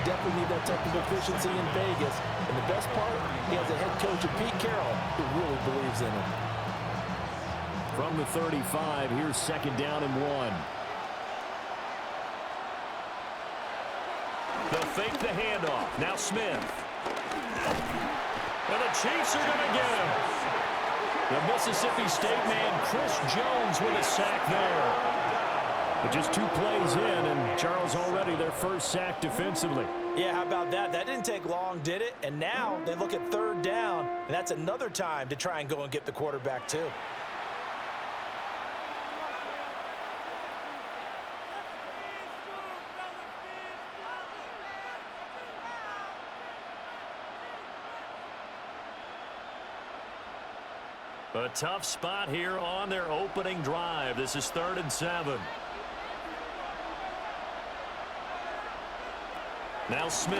definitely need that type of efficiency in Vegas. And the best part, he has a head coach of Pete Carroll who really believes in him. From the 35, here's second down and 1. They'll fake the handoff. Now Smith. And the Chiefs are going to get him. The Mississippi State man, Chris Jones, with a sack there. But just 2 plays in, and Charles already their first sack defensively. Yeah, how about that? That didn't take long, did it? And now they look at third down, and that's another time to try and go and get the quarterback too. A tough spot here on their opening drive. This is 3rd and 7. Now Smith.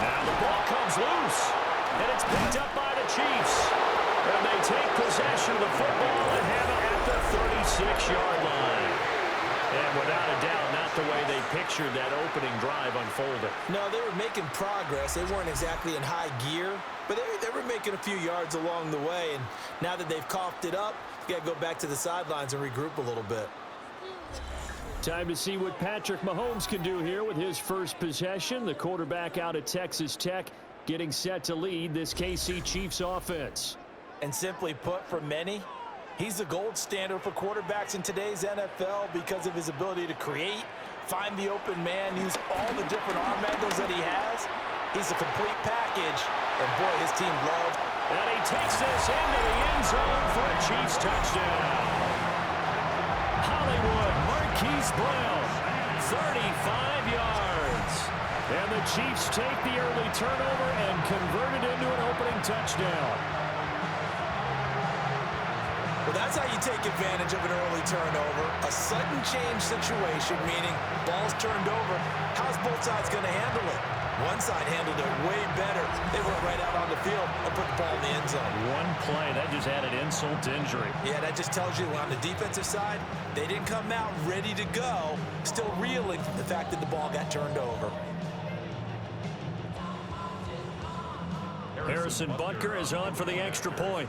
Now the ball comes loose. And it's picked up by the Chiefs. And they take possession of the football and have it at the 36-yard line. And without a doubt, not the way they pictured that opening drive unfolding. No, they were making progress. They weren't exactly in high gear, but they were making a few yards along the way. And now that they've coughed it up, you got to go back to the sidelines and regroup a little bit. Time to see what Patrick Mahomes can do here with his first possession. The quarterback out of Texas Tech getting set to lead this KC Chiefs offense. And simply put, for many, he's the gold standard for quarterbacks in today's NFL because of his ability to create, find the open man, use all the different arm angles that he has. He's a complete package, and boy, his team loves. And he takes this into the end zone for a Chiefs touchdown. Hollywood Marquise Brown, 35 yards. And the Chiefs take the early turnover and convert it into an opening touchdown. Well, that's how you take advantage of an early turnover. A sudden change situation, meaning ball's turned over. How's both sides going to handle it? One side handled it way better. They went right out on the field and put the ball in the end zone. One play, that just added insult to injury. Yeah, that just tells you on the defensive side, they didn't come out ready to go, still reeling from the fact that the ball got turned over. Harrison Butker is on for the extra point.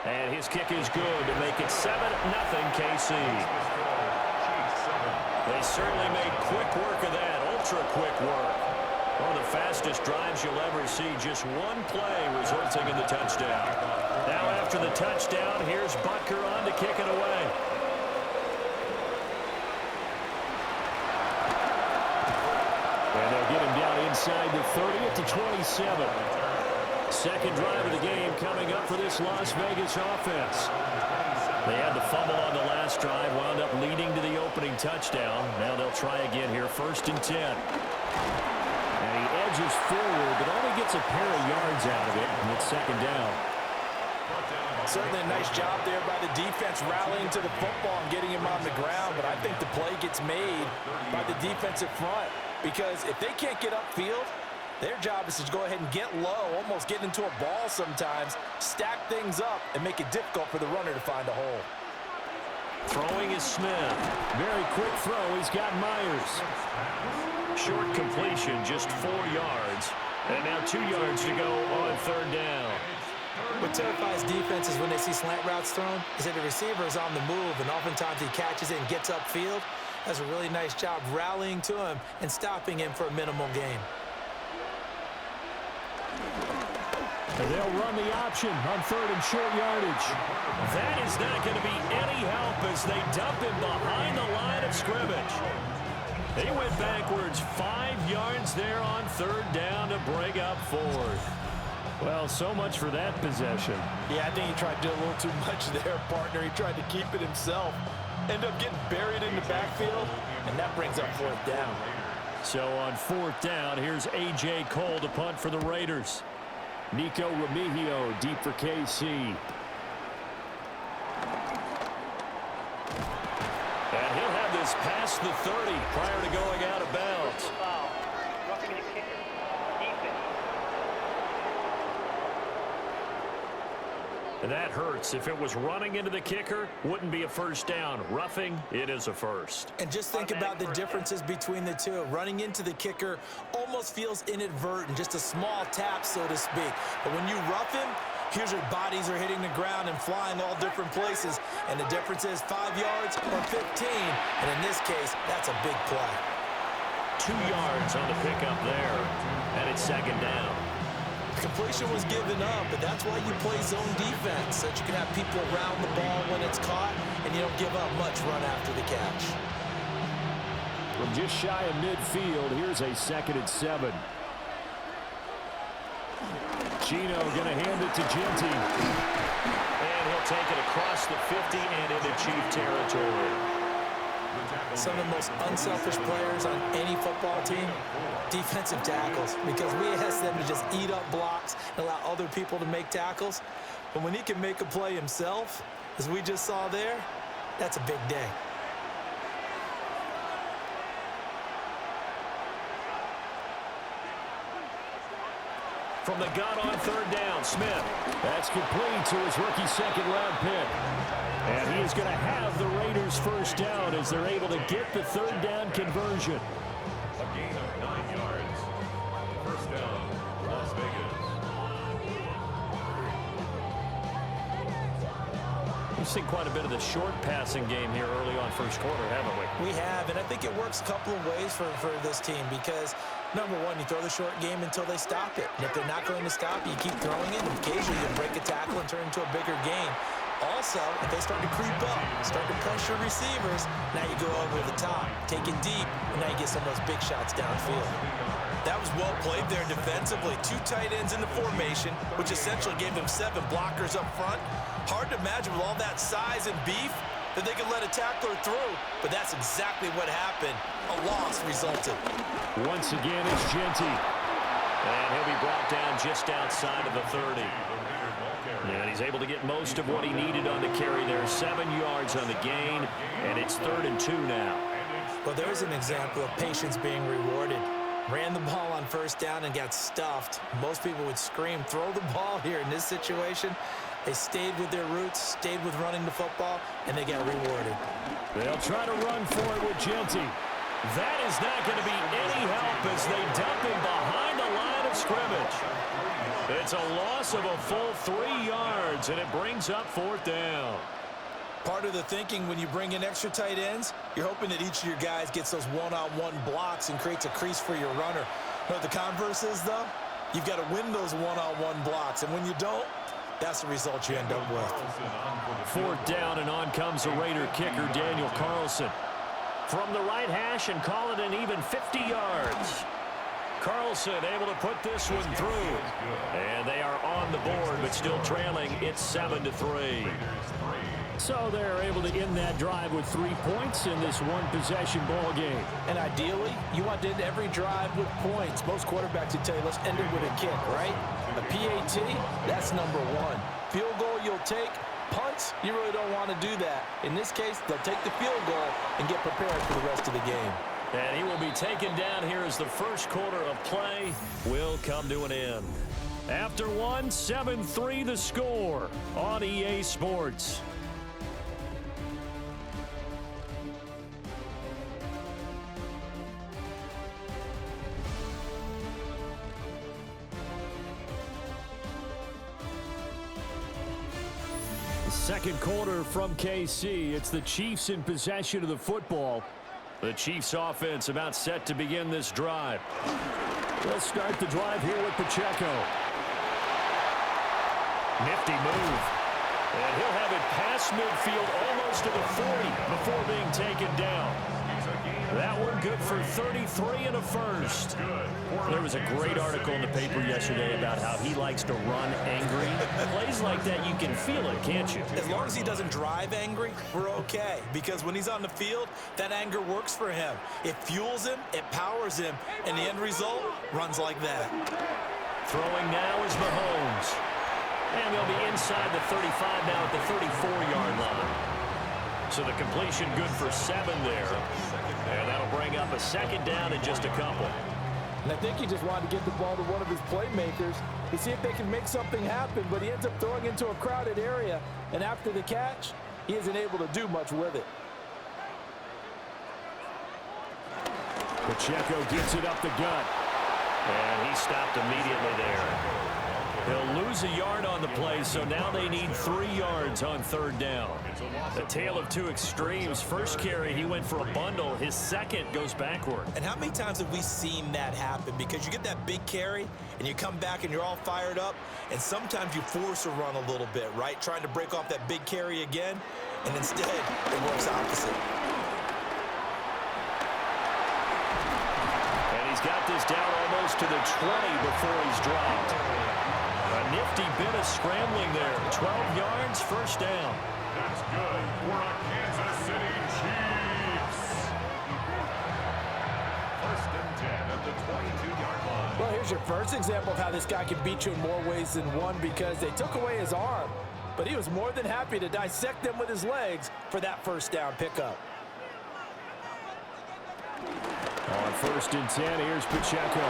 And his kick is good to make it 7-0 KC. They certainly made quick work of that, ultra-quick work. One of the fastest drives you'll ever see, just one play resulting in the touchdown. Now after the touchdown, here's Butker on to kick it away. And they'll get him down inside the 30 at the 27. Second drive of the game coming up for this Las Vegas offense. They had the fumble on the last drive, wound up leading to the opening touchdown. Now they'll try again here, 1st and 10. And he edges forward, but only gets a pair of yards out of it, and it's 2nd down. Certainly a nice job there by the defense rallying to the football and getting him on the ground, but I think the play gets made by the defensive front because if they can't get upfield, their job is to go ahead and get low, almost get into a ball sometimes, stack things up, and make it difficult for the runner to find a hole. Throwing is Smith. Very quick throw. He's got Myers. Short completion, just 4 yards. And now 2 yards to go on 3rd down. What terrifies defenses when they see slant routes thrown is that the receiver is on the move, and oftentimes he catches it and gets upfield. Does a really nice job rallying to him and stopping him for a minimal gain. And they'll run the option on 3rd and short yardage. That is not going to be any help as they dump him behind the line of scrimmage. They went backwards 5 yards there on 3rd down to bring up 4th. Well, so much for that possession. Yeah, I think he tried to do a little too much there, partner. He tried to keep it himself. Ended up getting buried in the backfield, and that brings up 4th down. So on 4th down, here's A.J. Cole to punt for the Raiders. Nico Remigio deep for KC. And he'll have this past the 30 prior to going out of bounds. And that hurts. If it was running into the kicker, wouldn't be a first down. Roughing, it is a first. And just think about the differences between the two. Running into the kicker almost feels inadvertent, just a small tap, so to speak. But when you rough him, here's your bodies are hitting the ground and flying all different places. And the difference is 5 yards or 15. And in this case, that's a big play. 2 yards on the pickup there. And it's second down. Completion was given up, but that's why you play zone defense, so that you can have people around the ball when it's caught, and you don't give up much run after the catch. From just shy of midfield, here's a 2nd and 7. Geno going to hand it to Genty. And he'll take it across the 50 and into Chief territory. Some of the most unselfish players on any football team, defensive tackles, because we ask them to just eat up blocks and allow other people to make tackles. But when he can make a play himself, as we just saw there, that's a big day. From the gun on 3rd down, Smith. That's complete to his rookie 2nd-round pick. And he is going to have the Raiders first down as they're able to get the 3rd down conversion. A gain of 9 yards. First down, Las Vegas. We've seen quite a bit of the short passing game here early on first quarter, haven't we? We have, and I think it works a couple of ways for this team because, number one, you throw the short game until they stop it. And if they're not going to stop it, you keep throwing it, and occasionally you break a tackle and turn it into a bigger game. Also, if they start to creep up, start to pressure receivers, now you go over the top, take it deep, and now you get some of those big shots downfield. That was well played there defensively. 2 tight ends in the formation, which essentially gave them 7 blockers up front. Hard to imagine with all that size and beef that they could let a tackler through, but that's exactly what happened. A loss resulted. Once again, it's Genty. And he'll be brought down just outside of the 30. And he's able to get most of what he needed on the carry there. 7 yards on the gain, and it's 3rd and 2 now. Well, there's an example of patience being rewarded. Ran the ball on 1st down and got stuffed. Most people would scream, throw the ball here. In this situation, they stayed with their roots, stayed with running the football, and they got rewarded. They'll try to run for it with Genty. That is not going to be any help as they dump him behind the line of scrimmage. It's a loss of a full 3 yards, and it brings up 4th down. Part of the thinking when you bring in extra tight ends, you're hoping that each of your guys gets those one-on-one blocks and creates a crease for your runner. You know what the converse is, though? You've got to win those one-on-one blocks, and when you don't, that's the result you end up with. 4th down, and on comes the Raider kicker, Daniel Carlson. From the right hash and call it an even 50 yards. Carlson able to put this one through. And they are on the board, but still trailing. It's 7-3. So they're able to end that drive with 3 points in this one-possession ball game. And ideally, you want to end every drive with points. Most quarterbacks would tell you, let's end it with a kick, right? A PAT, that's number 1. Field goal you'll take. Punts, you really don't want to do that. In this case, they'll take the field goal and get prepared for the rest of the game. And he will be taken down here as the first quarter of play will come to an end. After 1, 7-3 the score on EA Sports. Second quarter from KC. It's the Chiefs in possession of the football. The Chiefs offense about set to begin this drive. They'll start the drive here with Pacheco. Nifty move. And he'll have it past midfield almost to the 40 before being taken down. That one good for 33 and a first. There was a great article in the paper yesterday about how he likes to run angry. Plays like that, you can feel it, can't you? As long as he doesn't drive angry, we're okay. Because when he's on the field, that anger works for him. It fuels him, it powers him, and the end result runs like that. Throwing now is Mahomes. And they'll be inside the 35 now at the 34-yard line. So the completion good for 7 there. And that'll bring up a second down in just a couple. And I think he just wanted to get the ball to one of his playmakers to see if they can make something happen, but he ends up throwing into a crowded area, and after the catch, he isn't able to do much with it. Pacheco gets it up the gut. And he stopped immediately there. He'll lose a yard on the play, so now they need 3 yards on 3rd down. A tale of two extremes. First carry, he went for a bundle. His second goes backward. And how many times have we seen that happen? Because you get that big carry, and you come back and you're all fired up, and sometimes you force a run a little bit, right? Trying to break off that big carry again, and instead it works opposite. And he's got this down almost to the 20 before he's dropped. A nifty bit of scrambling there. 12 yards, first down. That's good for the Kansas City Chiefs. 1st and 10 at the 22-yard line. Well, here's your first example of how this guy can beat you in more ways than one, because they took away his arm, but he was more than happy to dissect them with his legs for that 1st down pickup. On 1st and 10, here's Pacheco.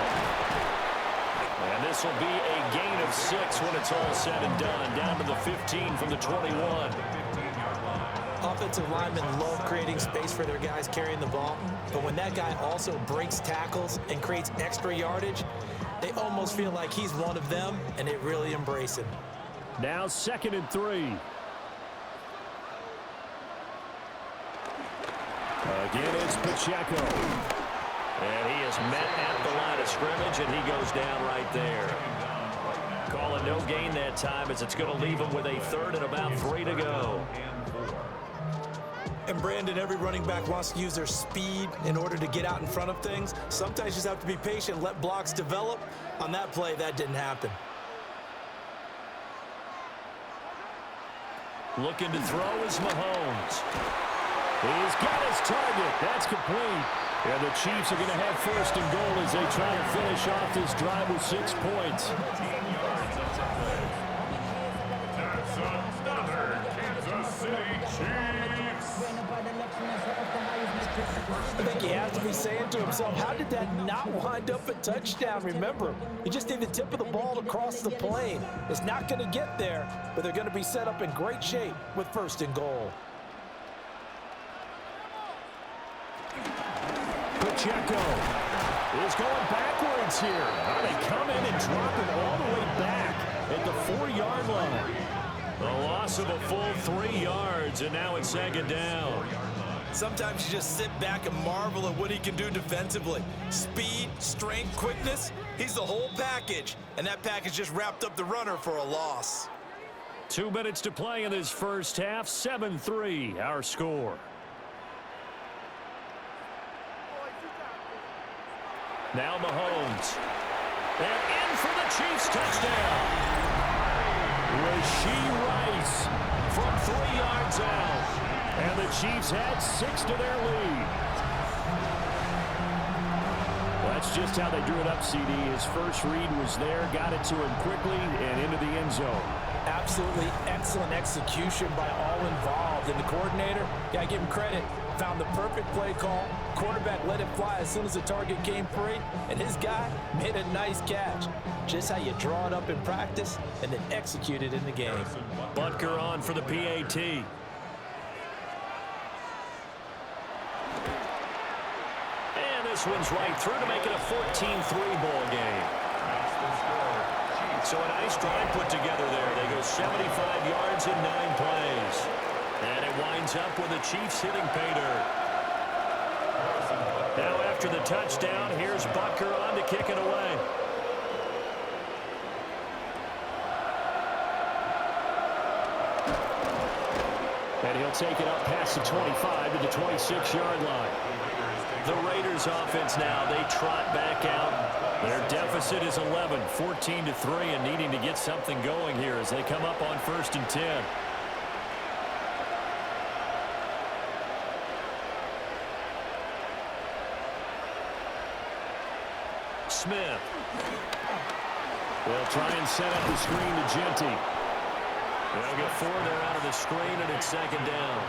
And this will be a gain of 6 when it's all said and done. Down to the 15 from the 21. Offensive linemen love creating space for their guys carrying the ball, but when that guy also breaks tackles and creates extra yardage, they almost feel like he's one of them, and they really embrace him. Now 2nd and 3. Again, it's Pacheco. And he is met at the line of scrimmage, and he goes down right there. Call it no gain that time, as it's going to leave him with a 3rd and about 3 to go. And Brandon, every running back wants to use their speed in order to get out in front of things. Sometimes you just have to be patient, let blocks develop. On that play, that didn't happen. Looking to throw is Mahomes. He's got his target. That's complete. And the Chiefs are going to have 1st and goal as they try to finish off this drive with 6 points. That's another Kansas City Chiefs. I think he has to be saying to himself, how did that not wind up a touchdown? Remember, you just need the tip of the ball to cross the plane. It's not going to get there, but they're going to be set up in great shape with 1st and goal. Pacheco is going backwards here. They come in and drop him all the way back at the 4-yard line. The loss of a full 3 yards, and now it's 2nd down. Sometimes you just sit back and marvel at what he can do defensively. Speed, strength, quickness, he's the whole package. And that package just wrapped up the runner for a loss. 2 minutes to play in this first half. 7-3, our score. Now Mahomes. And in for the Chiefs touchdown. Rashee Rice From 3 yards out. and the Chiefs add 6 to their lead. That's just how they drew it up, CD. His first read was there, got it to him quickly and into the end zone. Absolutely excellent execution by all involved. And the coordinator, gotta give him credit, found the perfect play call. Quarterback let it fly as soon as the target came free, and his guy made a nice catch. Just how you draw it up in practice and then execute it in the game. Butker on for the PAT. And this one's right through to make it a 14-3 ball game. So a nice drive put together there. They go 75 yards in 9 plays. And it winds up with the Chiefs hitting pay dirt. Now after the touchdown, here's Butker on to kick it away. And he'll take it up past the 25 to the 26-yard line. The Raiders offense now, they trot back out. Their deficit is 11, 14-3, and needing to get something going here as they come up on 1st and 10. Smith. They'll try and set up the screen to Genty. They'll get 4 there out of the screen, and it's second down.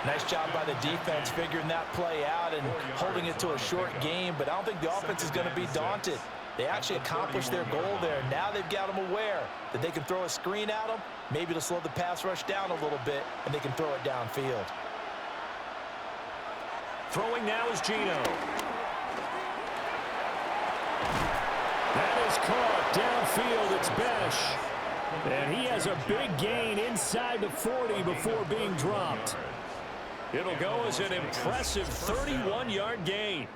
Nice job by the defense figuring that play out and holding it to a short game, but I don't think the offense is going to be daunted. They actually accomplished their goal there. Now they've got them aware that they can throw a screen at them, maybe to slow the pass rush down a little bit, and they can throw it downfield. Throwing now is Geno. That is caught downfield. It's Besh. And he has a big gain inside the 40 before being dropped. It'll go as an impressive 31-yard gain.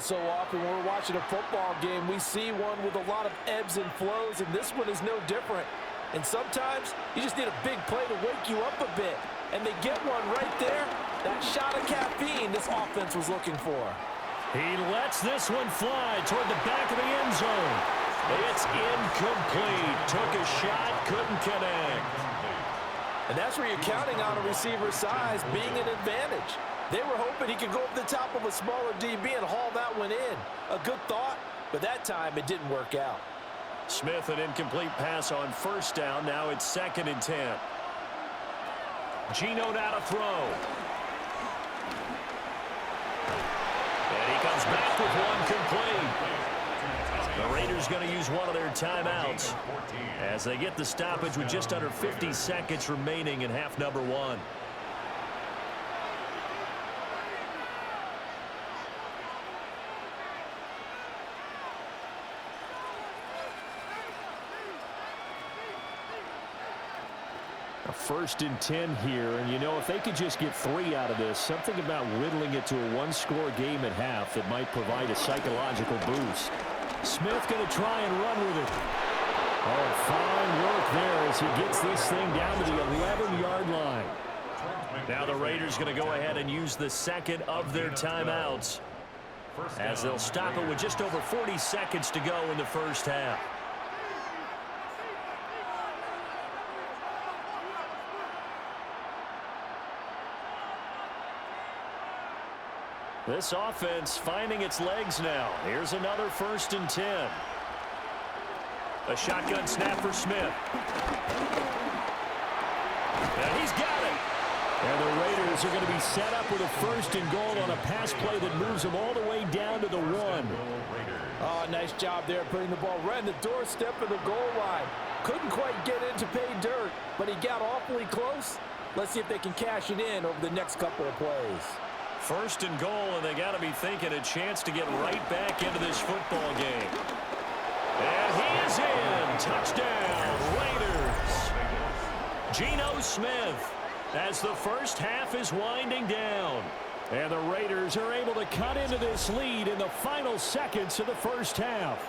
So often when we're watching a football game, we see one with a lot of ebbs and flows, and this one is no different. And sometimes you just need a big play to wake you up a bit, and they get one right there. That shot of caffeine this offense was looking for. He lets this one fly toward the back of the end zone. It's incomplete. Took a shot, couldn't connect. And that's where you're counting on a receiver's size being an advantage. They were hoping he could go up the top of a smaller DB and haul that one in. A good thought, but that time it didn't work out. Smith, an incomplete pass on first down. Now it's 2nd and 10. Geno now to throw. And he comes back with one complete. The Raiders going to use one of their timeouts as they get the stoppage with just under 50 seconds remaining in half number 1. A 1st and 10 here, and you know, if they could just get 3 out of this, something about whittling it to a one-score game at half that might provide a psychological boost. Smith going to try and run with it. Oh, fine work there as he gets this thing down to the 11-yard line. Now the Raiders going to go ahead and use the second of their timeouts as they'll stop it with just over 40 seconds to go in the first half. This offense finding its legs now. Here's another 1st and 10. A shotgun snap for Smith. And he's got it. And the Raiders are going to be set up with a 1st and goal on a pass play that moves them all the way down to the 1. Oh, nice job there putting the ball right in the doorstep of the goal line. Couldn't quite get in to pay dirt, but he got awfully close. Let's see if they can cash it in over the next couple of plays. 1st and goal, and they got to be thinking a chance to get right back into this football game. And he is in. Touchdown, Raiders. Geno Smith as the first half is winding down. And the Raiders are able to cut into this lead in the final seconds of the first half.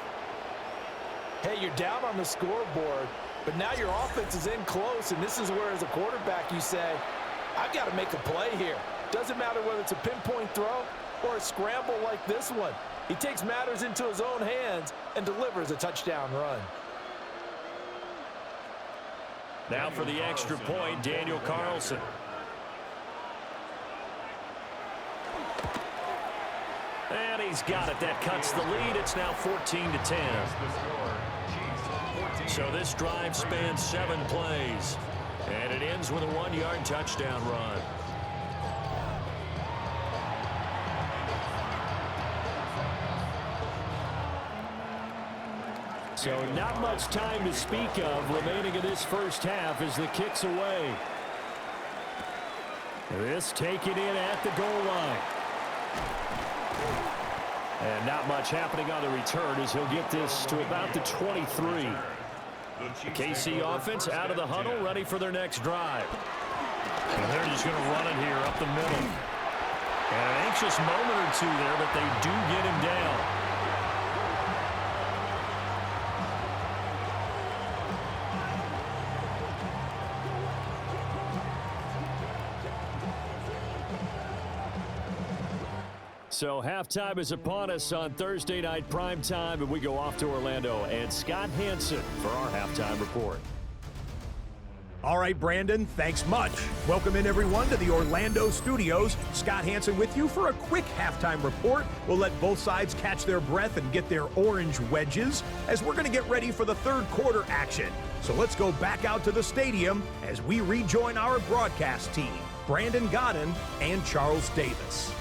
Hey, you're down on the scoreboard, but now your offense is in close, and this is where, as a quarterback, you say, I've got to make a play here. Doesn't matter whether it's a pinpoint throw or a scramble like this one. He takes matters into his own hands and delivers a touchdown run. Now for the extra point, Daniel Carlson. And he's got it. That cuts the lead. It's now 14-10. So this drive spans 7 plays. And it ends with a 1-yard touchdown run. So not much time to speak of remaining in this first half as the kick's away. This taken in at the goal line. And not much happening on the return as he'll get this to about the 23. The KC offense out of the huddle, ready for their next drive. And they're just going to run it here up the middle. And an anxious moment or two there, but they do get him down. So halftime is upon us on Thursday night primetime, and we go off to Orlando and Scott Hansen for our halftime report. All right, Brandon, thanks much. Welcome in, everyone, to the Orlando studios. Scott Hansen with you for a quick halftime report. We'll let both sides catch their breath and get their orange wedges as we're going to get ready for the third quarter action. So let's go back out to the stadium as we rejoin our broadcast team, Brandon Godden and Charles Davis.